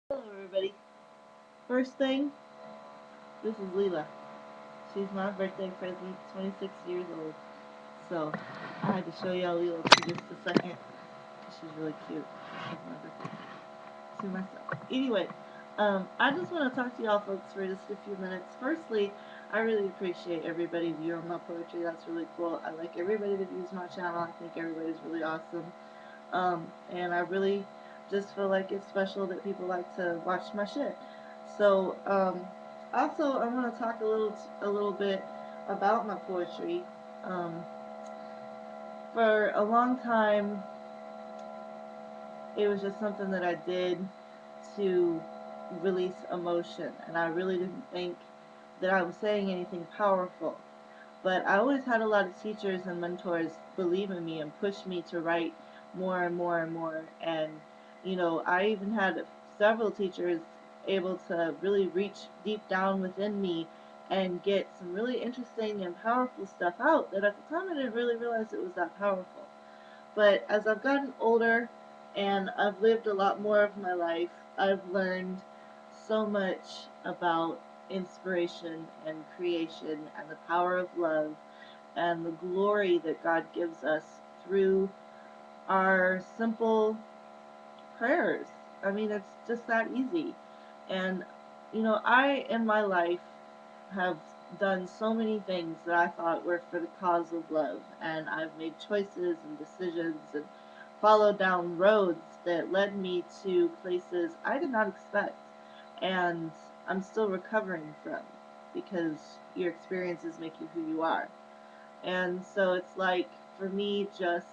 Hello, everybody. First thing, this is Leela. She's my birthday present, 26 years old. So I had to show y'all Leela for just a second. She's really cute. She's my birthday to myself. Anyway, I just want to talk to y'all folks for just a few minutes. Firstly, I really appreciate everybody viewing my poetry. That's really cool. I like everybody that views my channel. I think everybody's really awesome. And I really just feel like it's special that people like to watch my shit. So, also, I want to talk a little bit about my poetry. Um, for a long time, it was just something that I did to release emotion, and I really didn't think that I was saying anything powerful. But I always had a lot of teachers and mentors believe in me and push me to write more and more and more. And, I even had several teachers able to really reach deep down within me and get some really interesting and powerful stuff out that at the time I didn't really realize it was that powerful. But as I've gotten older and I've lived a lot more of my life, I've learned so much about inspiration and creation and the power of love and the glory that God gives us through our simple prayers. I mean, it's just that easy. And, I in my life have done so many things that I thought were for the cause of love. And I've made choices and decisions and followed down roads that led me to places I did not expect. And I'm still recovering from because your experiences make you who you are. And so it's like, for me, just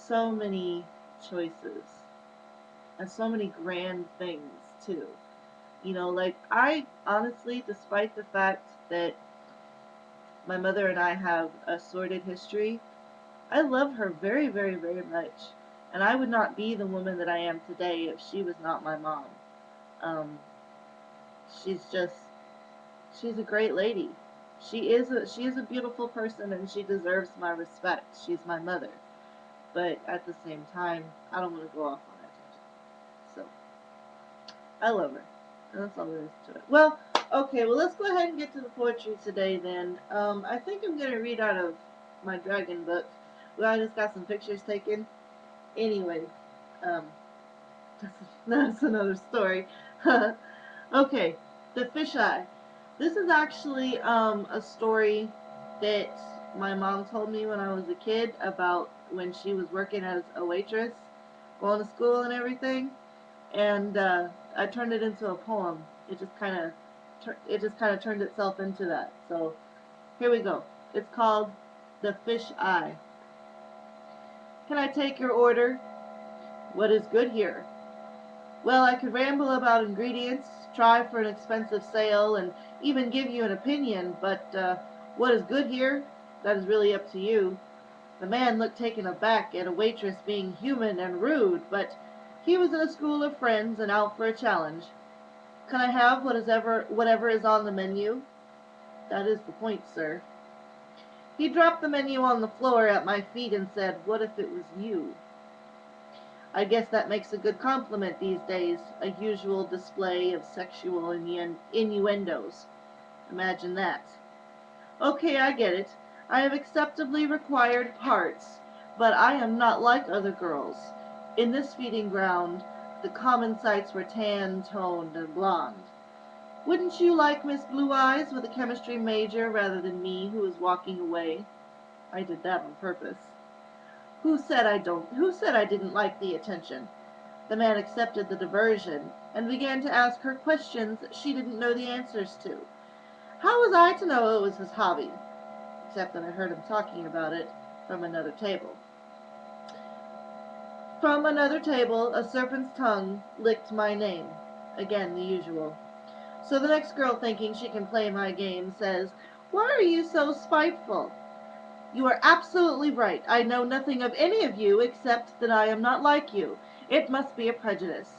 so many choices and so many grand things, too. Like, I honestly, despite the fact that my mother and I have a sordid history, I love her very, very, very much. And I would not be the woman that I am today if she was not my mom. Um, she's just, she's a great lady. She is a beautiful person and she deserves my respect. She's my mother. But at the same time, I don't want to go off on that tangent. So, I love her. And that's all there is to it. Well, okay, well, let's go ahead and get to the poetry today then. I think I'm going to read out of my dragon book. Well, I just got some pictures taken. Anyway, um, that's another story. Okay, the fisheye. This is actually a story that my mom told me when I was a kid about when she was working as a waitress, going to school and everything. And I turned it into a poem. It just kind of turned itself into that. So here we go. It's called The Fish Eye. Can I take your order? What is good here? Well, I could ramble about ingredients, try for an expensive sale, and even give you an opinion, but what is good here? That is really up to you. The man looked taken aback at a waitress being human and rude, but he was in a school of friends and out for a challenge. Can I have whatever is on the menu? That is the point, sir. He dropped the menu on the floor at my feet and said, What if it was you? I guess that makes a good compliment these days, a usual display of sexual innuendos. Imagine that. Okay, I get it. I have acceptably required parts, but I am not like other girls. In this feeding ground, the common sights were tan, toned, and blonde. Wouldn't you like Miss Blue Eyes with a chemistry major rather than me who is walking away? I did that on purpose. Who said I didn't like the attention? The man accepted the diversion and began to ask her questions she didn't know the answers to. How was I to know it was his hobby? Except that I heard him talking about it from another table. From another table, a serpent's tongue licked my name. Again, the usual. So the next girl, thinking she can play my game, says, Why are you so spiteful? You are absolutely right. I know nothing of any of you except that I am not like you. It must be a prejudice.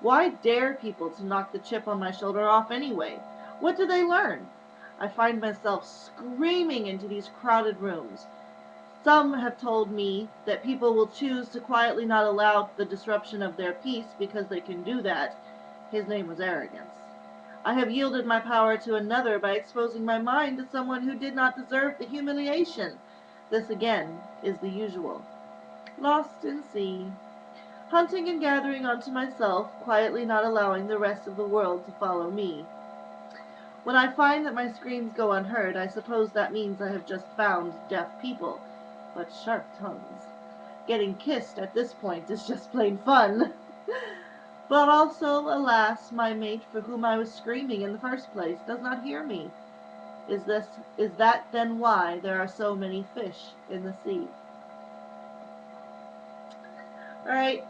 Why dare people to knock the chip on my shoulder off anyway? What do they learn? I find myself screaming into these crowded rooms. Some have told me that people will choose to quietly not allow the disruption of their peace because they can do that. His name was arrogance. I have yielded my power to another by exposing my mind to someone who did not deserve the humiliation. This again is the usual. Lost in sea. Hunting and gathering unto myself, quietly not allowing the rest of the world to follow me. When I find that my screams go unheard, I suppose that means I have just found deaf people. But sharp tongues. Getting kissed at this point is just plain fun. But also, alas, my mate for whom I was screaming in the first place does not hear me. Is that then why there are so many fish in the sea? Alright,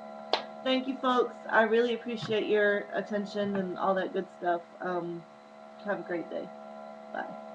thank you folks. I really appreciate your attention and all that good stuff. Have a great day. Bye.